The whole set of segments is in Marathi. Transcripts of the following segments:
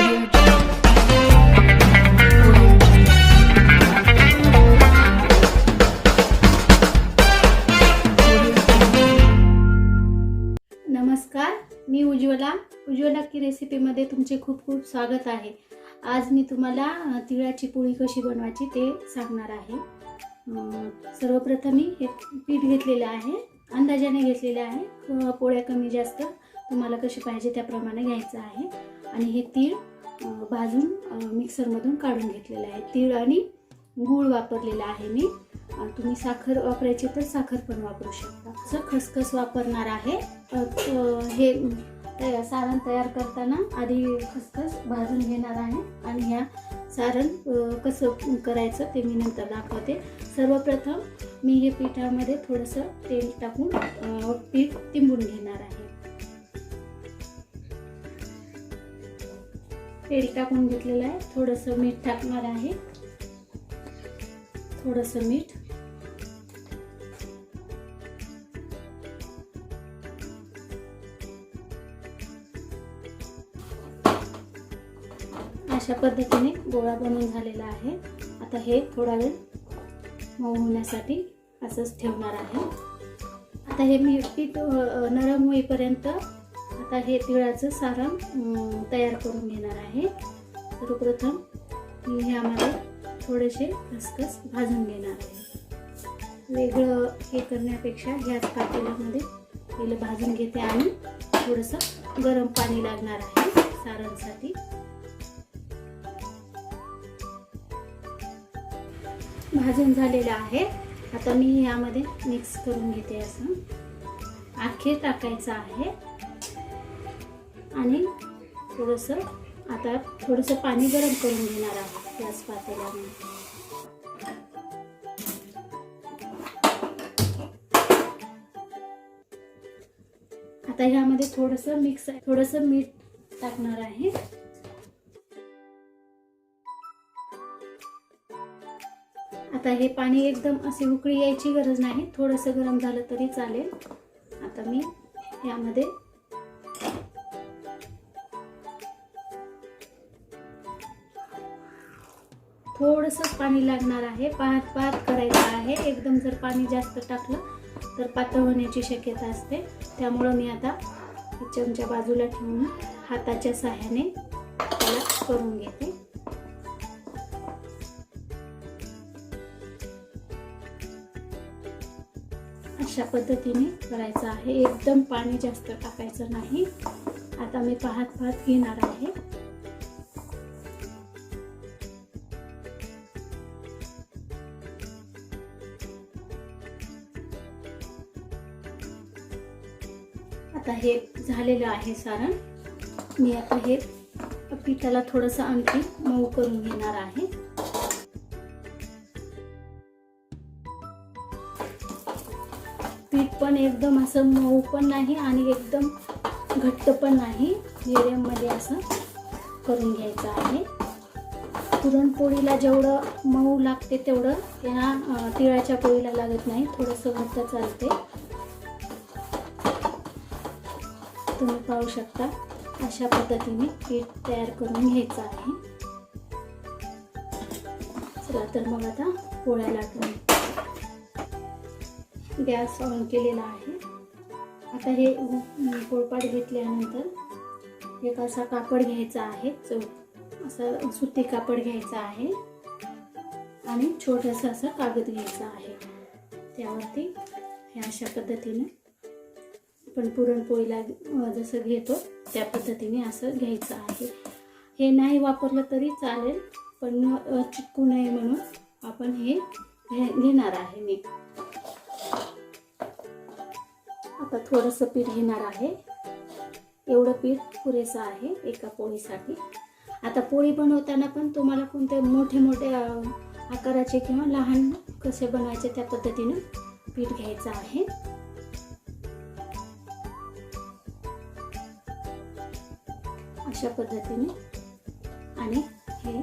नमस्कार, मी उज्ज्वला की रेसिपीमध्ये तुमचे खूप खूप स्वागत आहे। आज मी तुम्हाला तिळाची पोळी कशी बनवायची ते सांगणार आहे। सर्वप्रथम मी हे पीठ घेतलेले आहे, अंदाजाने घेतलेले आहे। पोळ्या कमी जास्त तुम्हाला कशी पाहिजे त्याप्रमाणे घ्यायचं आहे। आणि हे तीळ भाजून मिक्सरमधून काढून घेतलेले आहे। तीळ आणि गूळ वापरलेला आहे मी। तुम्ही साखर वापरायची तर साखर पण वापरू शकता। असं खसखस वापरणार आहे। हे सारण तयार करताना आधी खसखस भाजून घेणार आहे आणि ह्या सारण कसं करायचं ते मी नंतर दाखवते। सर्वप्रथम मी हे पिठामध्ये थोडंसं तेल टाकून पीठ तिंबून घेणार आहे। तेल टाकून घेतलेलं आहे। थोडंसं मीठ टाकणार आहे, थोडंसं मीठ, अशा पद्धतीने गोळा बनवून झालेला आहे। आता हे थोडा वेळ मऊ होण्यासाठी असंच ठेवणार आहे। आता हे मी पीठ नरम होईपर्यंत आता हे तिळाचं सारण तयार करून घेणार आहे। सर्वप्रथम मी ह्यामध्ये थोडेसे खसखस भाजून घेणार आहे। वेगळं हे करण्यापेक्षा ह्याच पातेल्यामध्ये पहिले भाजून घेते आणि थोडंसं गरम पाणी लागणार आहे सारणसाठी। भाजून झालेलं आहे। आता मी यामध्ये मिक्स करून घेते। असं आखे टाकायचं आहे आणि आता थोडंसं पाणी गरम करून घेणार आहे याच पातेल्यामध्ये। आता ह्यामध्ये थोडंसं मीठ टाकणार आहे। आता हे पाणी एकदम असे उकळी यायची गरज नाही, थोडंसं गरम झालं तरी चालेल। आता मी यामध्ये थोडंसं पाणी लागणार आहे। पाहत करायचं आहे। एकदम जर पाणी जास्त टाकलं तर पातळ होण्याची शक्यता असते। त्यामुळं मी आता चमचा बाजूला ठेवून हाताच्या सहाय्याने त्याला करून घेते। अशा पद्धतीने करायचं आहे। एकदम पाणी जास्त टाकायचं नाही। आता मी पाहत घेणार आहे। आता हे झालेलं आहे सारण। मी आता हे पिठाला थोडंसं आणखी मऊ करून घेणार आहे। पीठ पण एकदम असं मऊ पण नाही आणि एकदम घट्ट पण नाही, मीडियम मध्ये असं करून घ्यायचं आहे। पुरणपोळीला जेवढं मऊ लागते तेवढं या तिळाच्या पोळीला लागत नाही, थोडंसं घट्ट चालते। तुम्ही पाहू शकता अशा पद्धतीने पीठ तयार करून घ्यायचं आहे। चला तर मग आता पोळ्या लाटून गॅस ऑन केलेला आहे। आता हे पोळपाट घेतल्यानंतर एक असा कापड घ्यायचा आहे, असं सुती कापड घ्यायचा आहे आणि छोटंसं असं कागद घ्यायचा आहे। त्यावरती हे अशा पद्धतीने आपण पुरणपोळीला जसं घेतो त्या पद्धतीने असं घ्यायचं आहे। हे नाही वापरलं तरी चालेल, पण चिटकू नये म्हणून आपण हे घेणार आहे मी। आता थोडंसं पीठ घेणार आहे, एवढं पीठ पुरेसं आहे एका पोळीसाठी। आता पोळी बनवताना पण तुम्हाला कोणते मोठे आकाराचे किंवा लहान कसे बनवायचे त्या पद्धतीने पीठ घ्यायचं आहे। अशा पद्धतीने आणि हे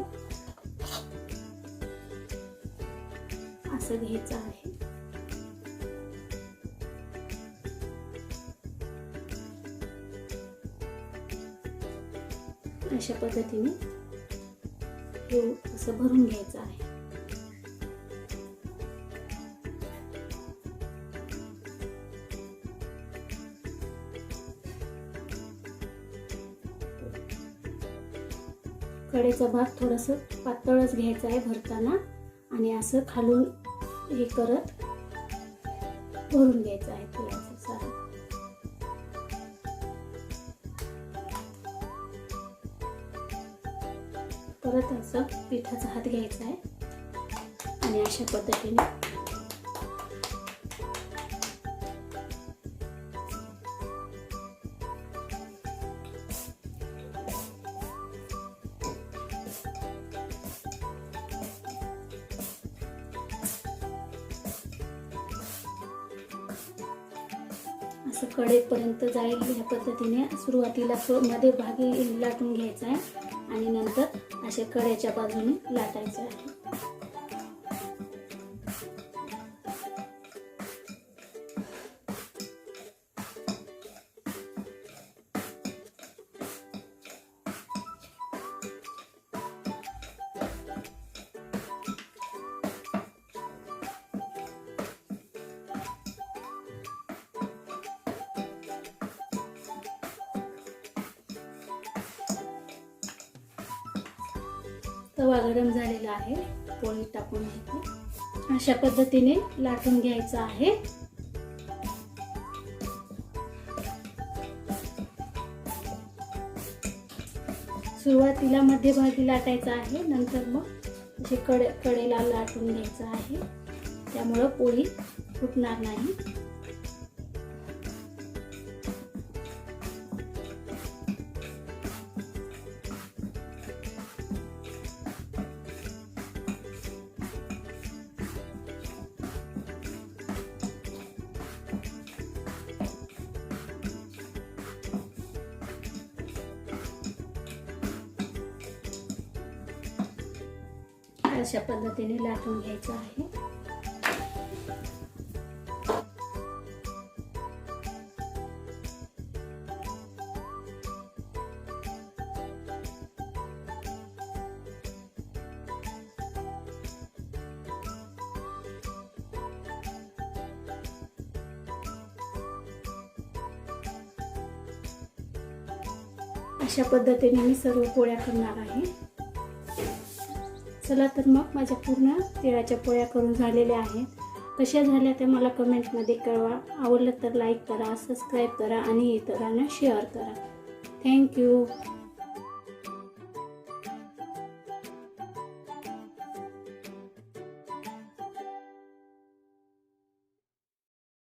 असं घ्यायचं आहे। अशा पद्धतीने हे असं भरून घ्यायचं आहे. कडेचा भाग थोडंसं पातळच घ्यायचा आहे भरताना आणि असं खालून हे करत भरून घ्यायचं आहे तिळाचं सारण. परत असं पिठाचा हात घ्यायचा आहे आणि अशा पद्धतीने असं कडेपर्यंत जाईल ह्या पद्धतीने सुरुवातीला मध्ये भागी लाटून घ्यायचा आहे आणि नंतर असे कडेच्या बाजूने लाटायचे आहे. तवा गरम झालेला आहे, पोळी टाकून घेते. अशा पद्धतीने लाटून घ्यायचं आहे. सुरुवातीला मध्यभागी लाटायचं आहे, नंतर मग असे कडेला लाटून घ्यायचं आहे, त्यामुळं पोळी फुटणार नाही. अशा पद्धतीने लाटून घ्यायचं आहे. अशा पद्धतीने मी सर्व पोळ्या करणार आहे. चला तर मग माझ्या पूर्ण तिळाच्या पोळ्या करून झालेल्या आहेत. कशा झाल्या ते मला कमेंटमध्ये कळवा. आवडलं तर लाईक करा, सबस्क्राईब करा आणि इतरांना शेअर करा. थँक्यू.